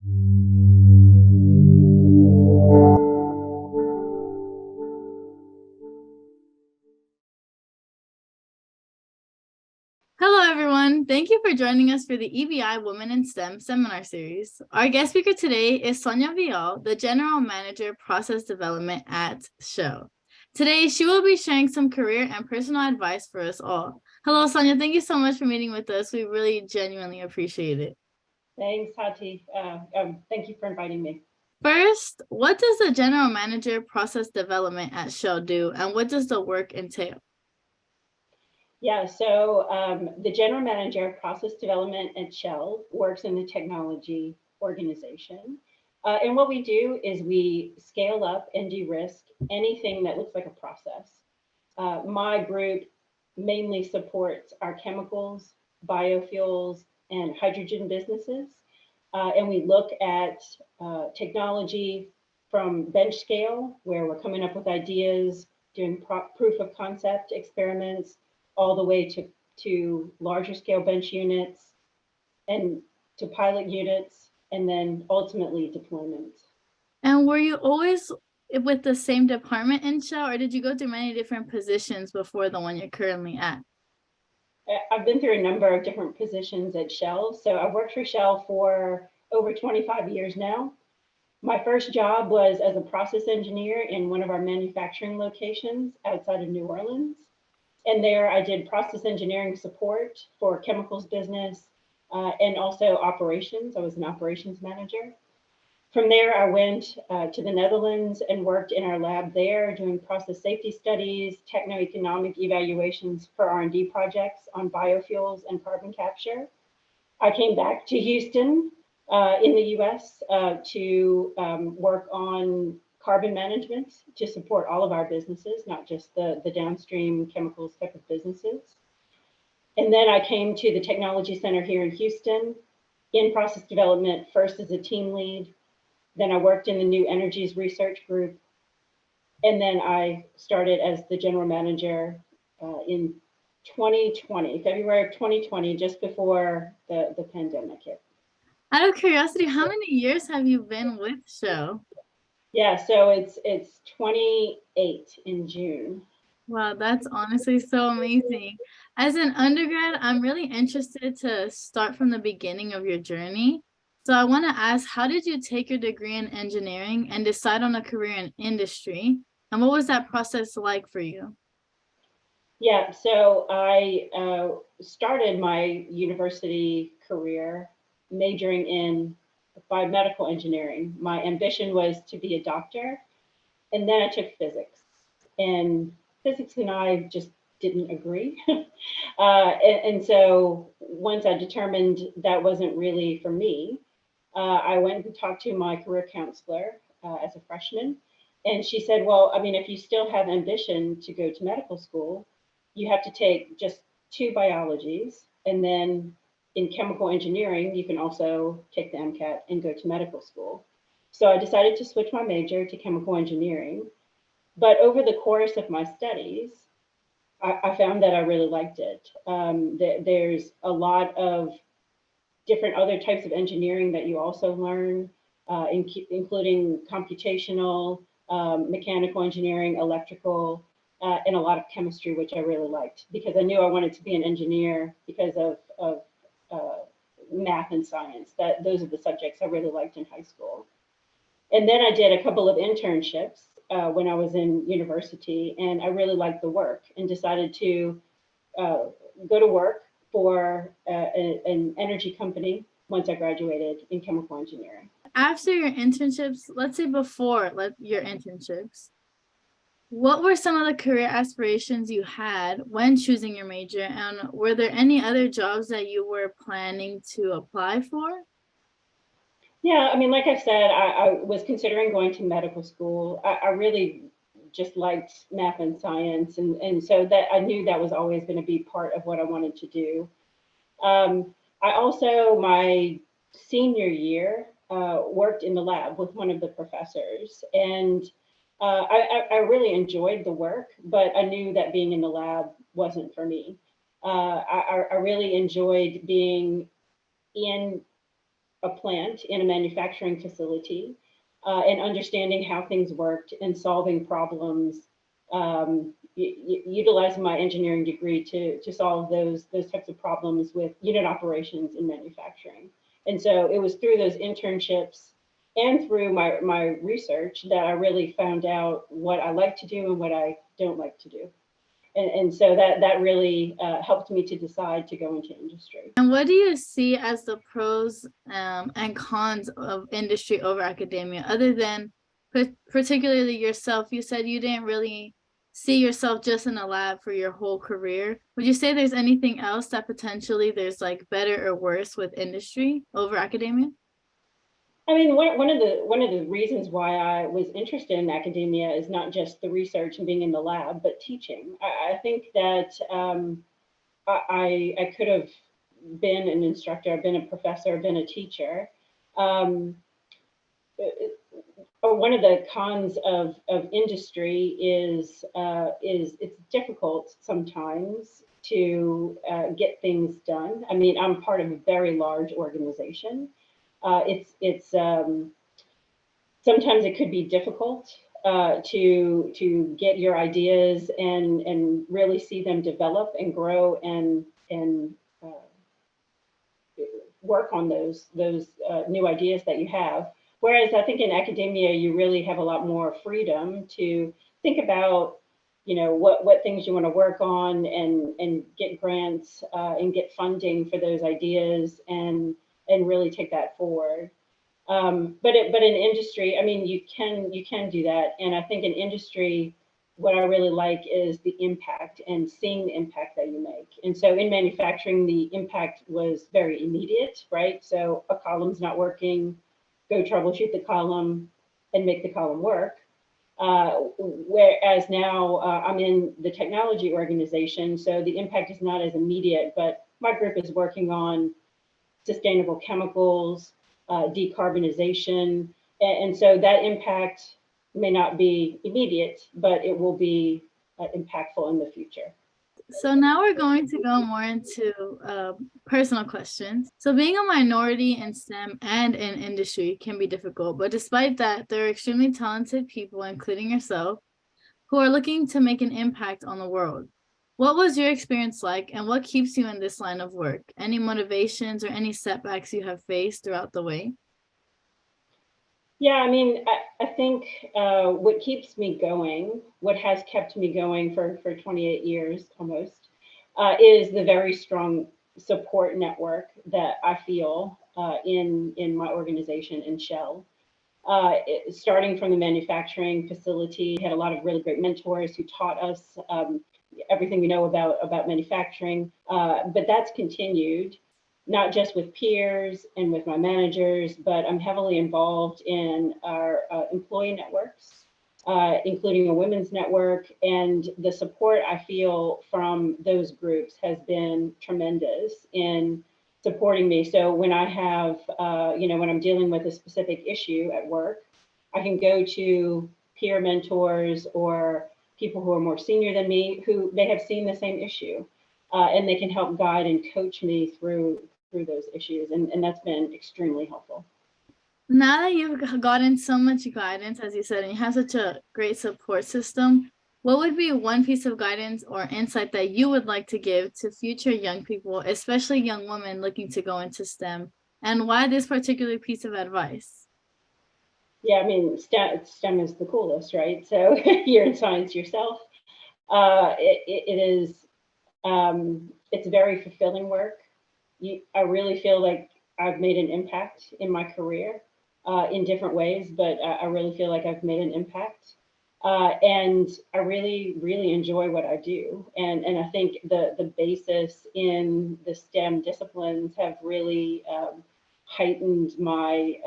Hello, everyone. Thank you for joining us for the EBI Women in STEM seminar series. Our guest speaker today is Sonya Vial, the General Manager, Process Development at Shell. Today, she will be sharing some career and personal advice for us all. Hello, Sonya. Thank you so much for meeting with us. We really genuinely appreciate it. Thanks, Hati. Thank you for inviting me. First, what does the General Manager, Process Development at Shell do, and what does the work entail? Yeah, so the general manager of process development at Shell works in the technology organization. And what we do is we scale up and de-risk anything that looks like a process. My group mainly supports our chemicals, biofuels, and hydrogen businesses. And we look at technology from bench scale, where we're coming up with ideas, doing proof of concept experiments, all the way to larger scale bench units and to pilot units, and then ultimately deployment. And were you always with the same department in Shell, or did you go through many different positions before the one you're currently at? I've been through a number of different positions at Shell. So I've worked for Shell for over 25 years now. My first job was as a process engineer in one of our manufacturing locations outside of New Orleans. And there I did process engineering support for chemicals business and also operations. I was an operations manager. From there, I went to the Netherlands and worked in our lab there doing process safety studies, techno-economic evaluations for R&D projects on biofuels and carbon capture. I came back to Houston in the US to work on carbon management to support all of our businesses, not just the downstream chemicals type of businesses. And then I came to the Technology Center here in Houston in process development, first as a team lead. Then I worked in the New Energies Research Group. And then I started as the general manager in 2020, February of 2020, just before the pandemic hit. Out of curiosity, how many years have you been with Shell? Yeah, so it's 28 in June. Wow, that's honestly so amazing. As an undergrad, I'm really interested to start from the beginning of your journey. So I want to ask, how did you take your degree in engineering and decide on a career in industry? And what was that process like for you? Yeah, so I started my university career majoring in biomedical engineering. My ambition was to be a doctor, and then I took physics. And physics and I just didn't agree. And so once I determined that wasn't really for me, I went and talked to my career counselor as a freshman. And she said, well, I mean, if you still have ambition to go to medical school, you have to take just 2 biologies. And then in chemical engineering, you can also take the MCAT and go to medical school. So I decided to switch my major to chemical engineering. But over the course of my studies, I found that I really liked it. There's a lot of different other types of engineering that you also learn, including computational, mechanical engineering, electrical, and a lot of chemistry, which I really liked because I knew I wanted to be an engineer because of math and science. Those are the subjects I really liked in high school. And then I did a couple of internships when I was in university, and I really liked the work and decided to go to work for an energy company once I graduated in chemical engineering. After your internships, let's say before your internships, what were some of the career aspirations you had when choosing your major? And were there any other jobs that you were planning to apply for? Yeah, I mean, like I said, I was considering going to medical school. I really just liked math and science. And so that I knew that was always going to be part of what I wanted to do. I also, my senior year, worked in the lab with one of the professors. And I really enjoyed the work, but I knew that being in the lab wasn't for me. I really enjoyed being in a plant in a manufacturing facility and understanding how things worked and solving problems, utilizing my engineering degree to solve those types of problems with unit operations in manufacturing. And so it was through those internships and through my research that I really found out what I like to do and what I don't like to do. And so that really helped me to decide to go into industry. And what do you see as the pros and cons of industry over academia, other than particularly yourself? You said you didn't really see yourself just in a lab for your whole career. Would you say there's anything else that potentially there's like better or worse with industry over academia? I mean, one of the reasons why I was interested in academia is not just the research and being in the lab, but teaching. I think that I could have been an instructor, been a professor, been a teacher. One of the cons of industry is it's difficult sometimes to get things done. I mean, I'm part of a very large organization. It's sometimes it could be difficult to get your ideas and really see them develop and grow and work on those new ideas that you have. Whereas I think in academia, you really have a lot more freedom to think about, what things you want to work on and get grants and get funding for those ideas and really take that forward. But in industry, I mean, you can do that, and I think in industry, what I really like is the impact and seeing the impact that you make. And so in manufacturing, the impact was very immediate, right? So a column's not working, go troubleshoot the column and make the column work. Whereas now I'm in the technology organization, so the impact is not as immediate, but my group is working on sustainable chemicals, decarbonization. And so that impact may not be immediate, but it will be impactful in the future. So now we're going to go more into personal questions. So being a minority in STEM and in industry can be difficult, but despite that, there are extremely talented people, including yourself, who are looking to make an impact on the world. What was your experience like, and what keeps you in this line of work? Any motivations or any setbacks you have faced throughout the way? Yeah, I mean, I think what keeps me going, what has kept me going for 28 years almost, is the very strong support network that I feel in my organization in Shell. Starting from the manufacturing facility, had a lot of really great mentors who taught us everything we know about manufacturing, but that's continued not just with peers and with my managers, but I'm heavily involved in our employee networks, including a women's network. And the support I feel from those groups has been tremendous in supporting me. So when I have, when I'm dealing with a specific issue at work, I can go to peer mentors or people who are more senior than me who may have seen the same issue. And they can help guide and coach me through those issues. And that's been extremely helpful. Now that you've gotten so much guidance, as you said, and you have such a great support system, what would be one piece of guidance or insight that you would like to give to future young people, especially young women looking to go into STEM, and why this particular piece of advice? Yeah, I mean, STEM is the coolest, right? So you're in science yourself. It is, it's very fulfilling work. I really feel like I've made an impact in my career in different ways, but I really feel like I've made an impact. And I really, really enjoy what I do. And I think the basis in the STEM disciplines have really heightened my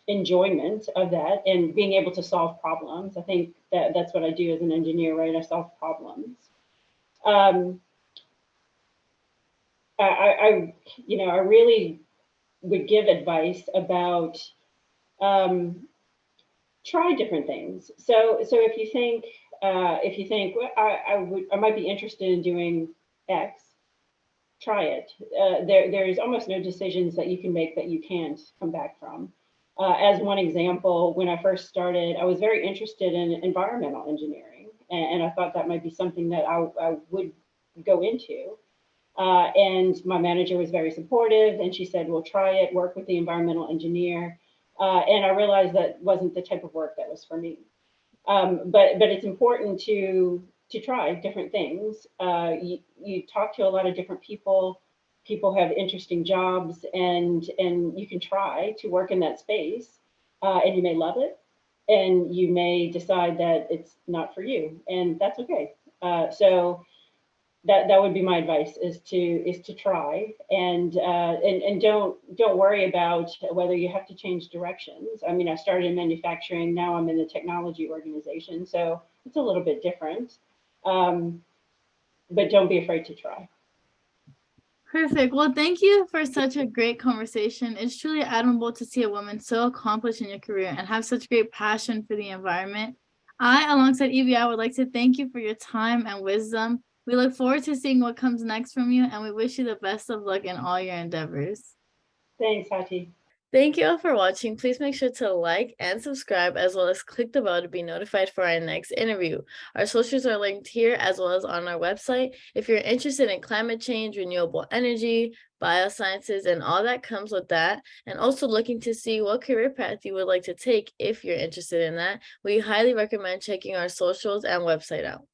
enjoyment of that and being able to solve problems. I think that's what I do as an engineer, right? I solve problems. I really would give advice about try different things. So if you think, well, I might be interested in doing X, try it. There's almost no decisions that you can make that you can't come back from. As one example, when I first started, I was very interested in environmental engineering, and I thought that might be something that I would go into. And my manager was very supportive, and she said, "Well, try it, work with the environmental engineer." And I realized that wasn't the type of work that was for me. But it's important to try different things. You talk to a lot of different people. People have interesting jobs, and you can try to work in that space, and you may love it, and you may decide that it's not for you, and that's okay. So that would be my advice is to try and don't worry about whether you have to change directions. I mean, I started in manufacturing, now I'm in the technology organization, so it's a little bit different. um, but don't be afraid to try. Perfect. Well, thank you for such a great conversation. It's truly admirable to see a woman so accomplished in your career and have such great passion for the environment. I, alongside EVI, would like to thank you for your time and wisdom. We look forward to seeing what comes next from you, and we wish you the best of luck in all your endeavors. Thanks, Hati. Thank you all for watching. Please make sure to like and subscribe, as well as click the bell to be notified for our next interview. Our socials are linked here as well as on our website. If you're interested in climate change, renewable energy, biosciences, and all that comes with that, and also looking to see what career path you would like to take if you're interested in that, we highly recommend checking our socials and website out.